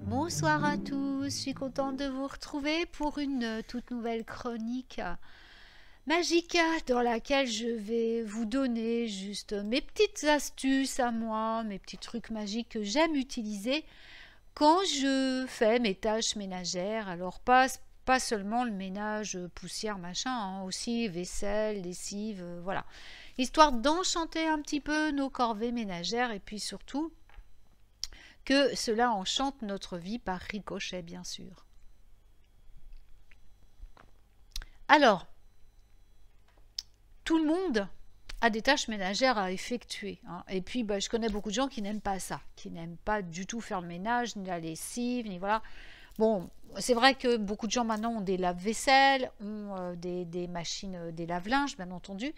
Bonsoir à tous, je suis contente de vous retrouver pour une toute nouvelle chronique magique dans laquelle je vais vous donner juste mes petites astuces à moi, mes petits trucs magiques que j'aime utiliser quand je fais mes tâches ménagères. Alors pas seulement le ménage, poussière, machin, hein, aussi vaisselle, lessive, voilà. Histoire d'enchanter un petit peu nos corvées ménagères et puis surtout que cela enchante notre vie par ricochet, bien sûr. Alors, tout le monde a des tâches ménagères à effectuer, hein. Et puis, je connais beaucoup de gens qui n'aiment pas ça, qui n'aiment pas du tout faire le ménage, ni la lessive, ni voilà. Bon, c'est vrai que beaucoup de gens maintenant ont des lave-vaisselle, ont des machines, des lave-linges, bien entendu,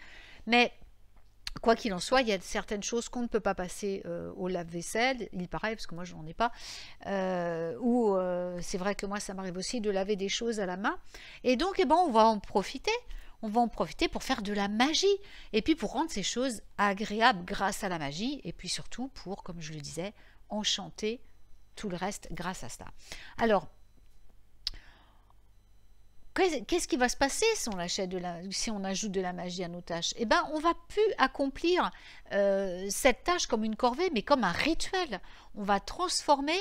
mais quoi qu'il en soit, il y a certaines choses qu'on ne peut pas passer au lave-vaisselle, il paraît, parce que moi je n'en ai pas, ou c'est vrai que moi ça m'arrive aussi de laver des choses à la main, et donc on va en profiter. On va en profiter pour faire de la magie, et puis pour rendre ces choses agréables grâce à la magie, et puis surtout pour, comme je le disais, enchanter tout le reste grâce à cela. Alors, qu'est-ce qui va se passer si on ajoute de la magie à nos tâches? On va plus accomplir cette tâche comme une corvée, mais comme un rituel. On va transformer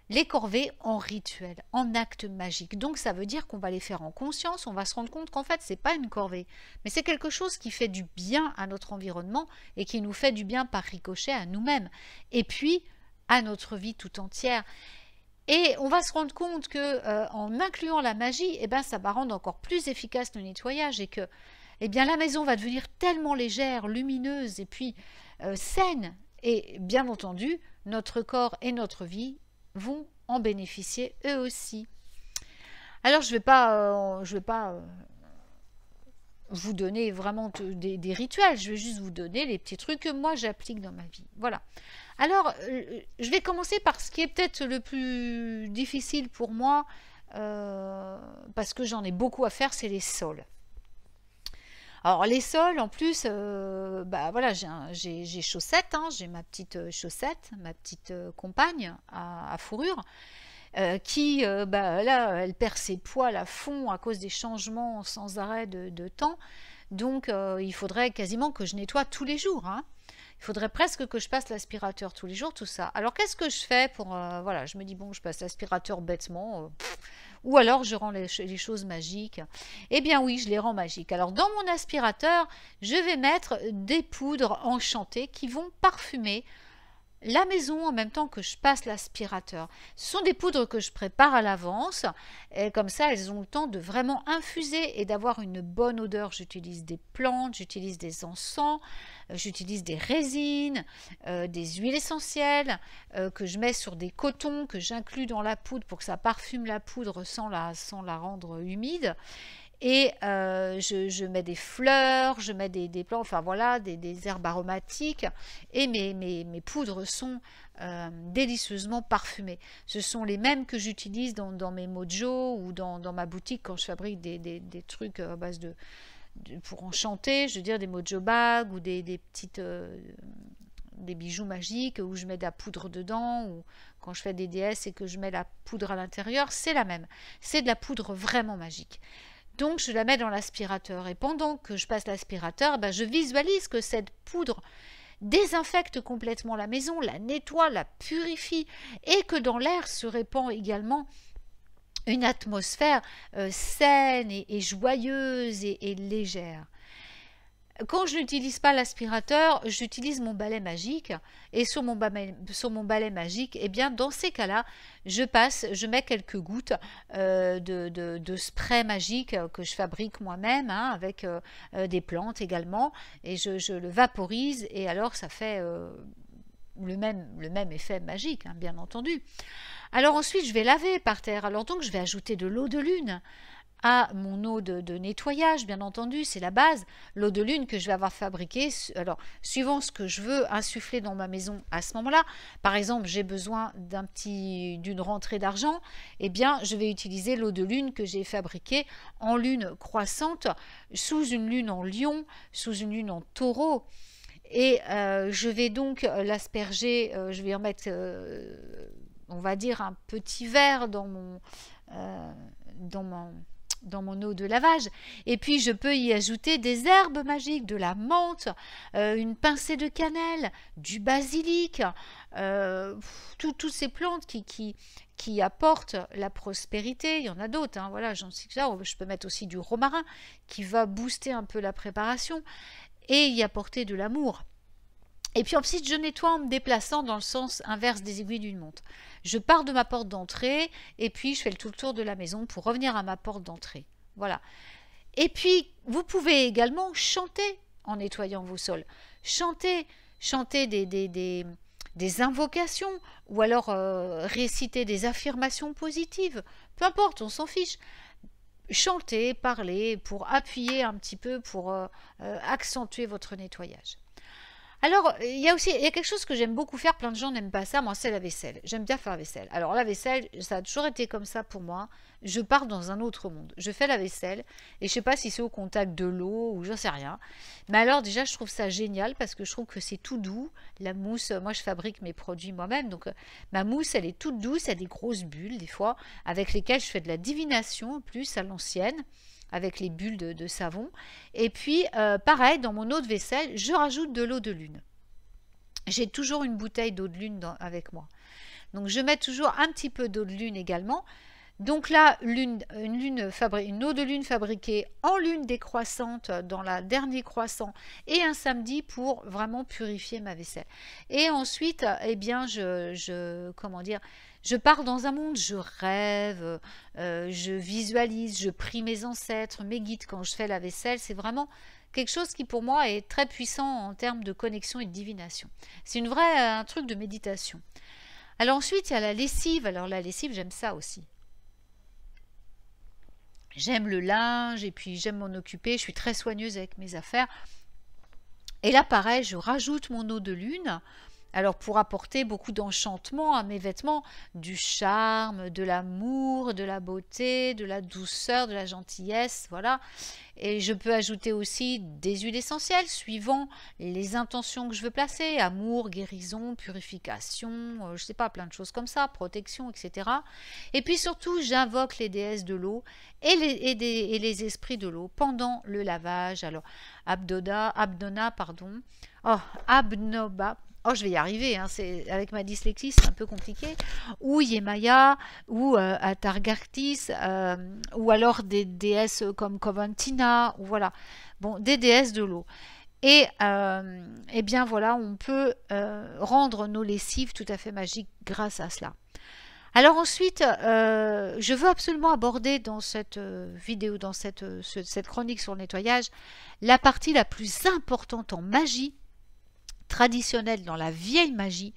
les corvées en rituel, en acte magique. Donc ça veut dire qu'on va les faire en conscience, on va se rendre compte qu'en fait c'est pas une corvée, mais c'est quelque chose qui fait du bien à notre environnement et qui nous fait du bien par ricochet à nous-mêmes, et puis à notre vie tout entière. Et on va se rendre compte que en incluant la magie, ça va rendre encore plus efficace le nettoyage, et que la maison va devenir tellement légère, lumineuse et puis saine. Et bien entendu, notre corps et notre vie vont en bénéficier eux aussi. Alors je vais pas vous donner vraiment des rituels, je vais juste vous donner les petits trucs que moi j'applique dans ma vie. Voilà. Alors, je vais commencer par ce qui est peut-être le plus difficile pour moi, parce que j'en ai beaucoup à faire, c'est les sols. Alors les sols, en plus, voilà, j'ai chaussettes, hein, j'ai ma petite chaussette, ma petite compagne à fourrure, qui, là, elle perd ses poils à fond à cause des changements sans arrêt de temps. Donc, il faudrait quasiment que je nettoie tous les jours, hein. Il faudrait presque que je passe l'aspirateur tous les jours, tout ça. Alors, qu'est-ce que je fais pour... voilà, je me dis, bon, je passe l'aspirateur bêtement, ou alors je rends les choses magiques. Eh bien oui, je les rends magiques. Alors, dans mon aspirateur, je vais mettre des poudres enchantées qui vont parfumer la maison en même temps que je passe l'aspirateur. Ce sont des poudres que je prépare à l'avance, et comme ça elles ont le temps de vraiment infuser et d'avoir une bonne odeur. J'utilise des plantes, j'utilise des encens, j'utilise des résines, des huiles essentielles que je mets sur des cotons que j'inclus dans la poudre pour que ça parfume la poudre sans la rendre humide. Et je mets des fleurs, je mets des plantes, enfin voilà, des herbes aromatiques, et mes poudres sont délicieusement parfumées. Ce sont les mêmes que j'utilise dans mes Mojo ou dans ma boutique quand je fabrique des trucs à base pour enchanter, je veux dire des Mojo bags ou des petites... des bijoux magiques où je mets de la poudre dedans, ou quand je fais des déesses et que je mets la poudre à l'intérieur, c'est la même. C'est de la poudre vraiment magique. Donc je la mets dans l'aspirateur, et pendant que je passe l'aspirateur, je visualise que cette poudre désinfecte complètement la maison, la nettoie, la purifie, et que dans l'air se répand également une atmosphère saine et joyeuse et légère. Quand je n'utilise pas l'aspirateur, j'utilise mon balai magique, et sur mon balai magique, dans ces cas-là, je mets quelques gouttes de spray magique que je fabrique moi-même, hein, avec des plantes également, et je le vaporise, et alors ça fait le même effet magique, hein, bien entendu. Alors ensuite, je vais laver par terre. Alors donc, je vais ajouter de l'eau de lune à mon eau de nettoyage, bien entendu, c'est la base. L'eau de lune que je vais avoir fabriquée, alors suivant ce que je veux insuffler dans ma maison à ce moment-là. Par exemple, j'ai besoin d'une rentrée d'argent, je vais utiliser l'eau de lune que j'ai fabriquée en lune croissante, sous une lune en lion, sous une lune en taureau. Et je vais donc l'asperger, je vais en mettre, on va dire, un petit verre euh, dans mon, dans mon eau de lavage. Et puis je peux y ajouter des herbes magiques, de la menthe, une pincée de cannelle, du basilic, toutes ces plantes qui apportent la prospérité. Il y en a d'autres, hein, voilà, j'en sais que ça. Je peux mettre aussi du romarin qui va booster un peu la préparation et y apporter de l'amour. Et puis ensuite, je nettoie en me déplaçant dans le sens inverse des aiguilles d'une montre. Je pars de ma porte d'entrée et puis je fais tout le tour de la maison pour revenir à ma porte d'entrée. Voilà. Et puis, vous pouvez également chanter en nettoyant vos sols. Chanter des invocations ou alors réciter des affirmations positives. Peu importe, on s'en fiche. Chanter, parler pour appuyer un petit peu, pour accentuer votre nettoyage. Alors, il y a quelque chose que j'aime beaucoup faire, plein de gens n'aiment pas ça, moi c'est la vaisselle. J'aime bien faire la vaisselle. Alors la vaisselle, ça a toujours été comme ça pour moi. Je pars dans un autre monde. Je fais la vaisselle et je sais pas si c'est au contact de l'eau ou j'en sais rien. Mais alors déjà, je trouve ça génial parce que je trouve que c'est tout doux. La mousse, moi je fabrique mes produits moi-même, donc ma mousse, elle est toute douce, elle a des grosses bulles des fois, avec lesquelles je fais de la divination en plus à l'ancienne, avec les bulles de savon. Et puis, pareil, dans mon eau de vaisselle, je rajoute de l'eau de lune. J'ai toujours une bouteille d'eau de lune avec moi. Donc, je mets toujours un petit peu d'eau de lune également. Donc là, une eau de lune fabriquée en lune décroissante dans la dernier croissant et un samedi pour vraiment purifier ma vaisselle. Et ensuite, eh bien, comment dire, je pars dans un monde, je rêve, je visualise, je prie mes ancêtres, mes guides quand je fais la vaisselle. C'est vraiment quelque chose qui pour moi est très puissant en termes de connexion et de divination. C'est un truc de méditation. Alors ensuite, il y a la lessive. Alors la lessive, j'aime ça aussi. J'aime le linge et puis j'aime m'en occuper. Je suis très soigneuse avec mes affaires. Et là, pareil, je rajoute mon eau de lune. Alors pour apporter beaucoup d'enchantement à mes vêtements, du charme, de l'amour, de la beauté, de la douceur, de la gentillesse, voilà. Et je peux ajouter aussi des huiles essentielles suivant les intentions que je veux placer, amour, guérison, purification, je sais pas, plein de choses comme ça, protection, etc. Et puis surtout, j'invoque les déesses de l'eau et les esprits de l'eau pendant le lavage. Alors Abdona, pardon, Abnoba. Oh, je vais y arriver, hein, avec ma dyslexie, c'est un peu compliqué. Ou Yemaya, ou Atargartis, ou alors des déesses comme Covantina, ou voilà. Bon, des déesses de l'eau. Et eh bien voilà, on peut rendre nos lessives tout à fait magiques grâce à cela. Alors ensuite, je veux absolument aborder dans cette vidéo, dans cette chronique sur le nettoyage, la partie la plus importante en magie, traditionnelle dans la vieille magie,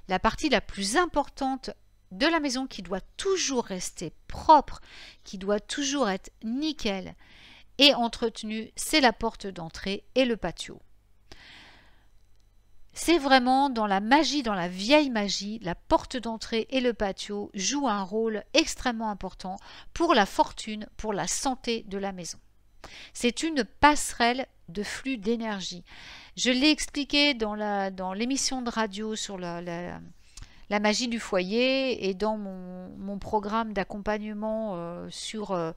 la partie la plus importante de la maison qui doit toujours rester propre, qui doit toujours être nickel et entretenue, c'est la porte d'entrée et le patio. C'est vraiment dans la magie, dans la vieille magie, la porte d'entrée et le patio jouent un rôle extrêmement important pour la fortune, pour la santé de la maison. C'est une passerelle de flux d'énergie. Je l'ai expliqué dans l'émission de radio sur la magie du foyer et dans mon programme d'accompagnement sur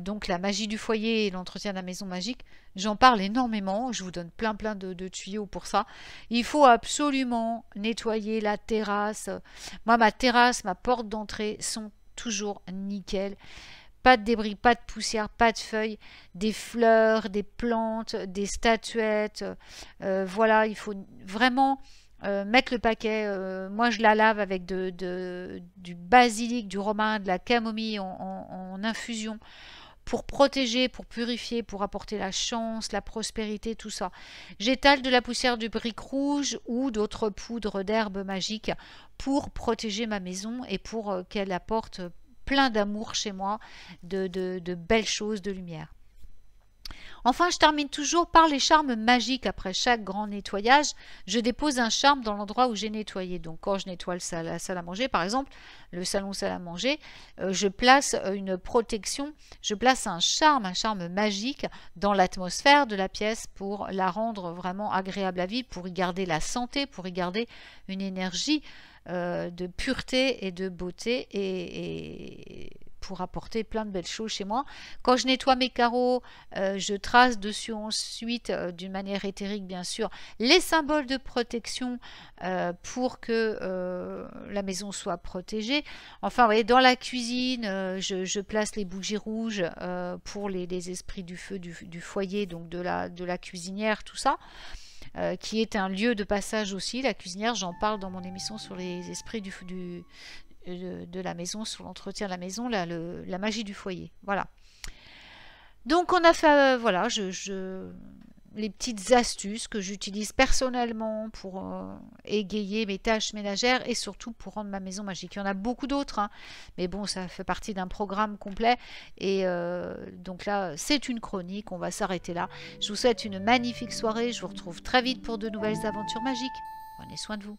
donc la magie du foyer et l'entretien de la maison magique. J'en parle énormément, je vous donne plein de tuyaux pour ça. Il faut absolument nettoyer la terrasse. Moi, ma terrasse, ma porte d'entrée sont toujours nickel. Pas de débris, pas de poussière, pas de feuilles, des fleurs, des plantes, des statuettes. Voilà, il faut vraiment mettre le paquet. Moi, je la lave avec du basilic, du romarin, de la camomille en infusion pour protéger, pour purifier, pour apporter la chance, la prospérité, tout ça. J'étale de la poussière du brique rouge ou d'autres poudres d'herbes magiques pour protéger ma maison et pour qu'elle apporte plein d'amour chez moi, de belles choses, de lumière. Enfin, je termine toujours par les charmes magiques. Après chaque grand nettoyage, je dépose un charme dans l'endroit où j'ai nettoyé. Donc quand je nettoie la salle à manger, par exemple, le salon salle à manger, je place une protection, je place un charme magique dans l'atmosphère de la pièce pour la rendre vraiment agréable à vivre, pour y garder la santé, pour y garder une énergie de pureté et de beauté et pour apporter plein de belles choses chez moi. Quand je nettoie mes carreaux, je trace dessus ensuite, d'une manière éthérique bien sûr, les symboles de protection pour que la maison soit protégée. Enfin, vous voyez, dans la cuisine, je place les bougies rouges pour les esprits du feu du foyer, donc de la cuisinière, tout ça. Qui est un lieu de passage aussi, la cuisinière, j'en parle dans mon émission sur les esprits de la maison, sur l'entretien de la maison, la magie du foyer. Voilà. Donc on a fait, voilà, les petites astuces que j'utilise personnellement pour égayer mes tâches ménagères et surtout pour rendre ma maison magique. Il y en a beaucoup d'autres, hein, mais bon, ça fait partie d'un programme complet. Et donc là, c'est une chronique, on va s'arrêter là. Je vous souhaite une magnifique soirée, je vous retrouve très vite pour de nouvelles aventures magiques. Prenez soin de vous.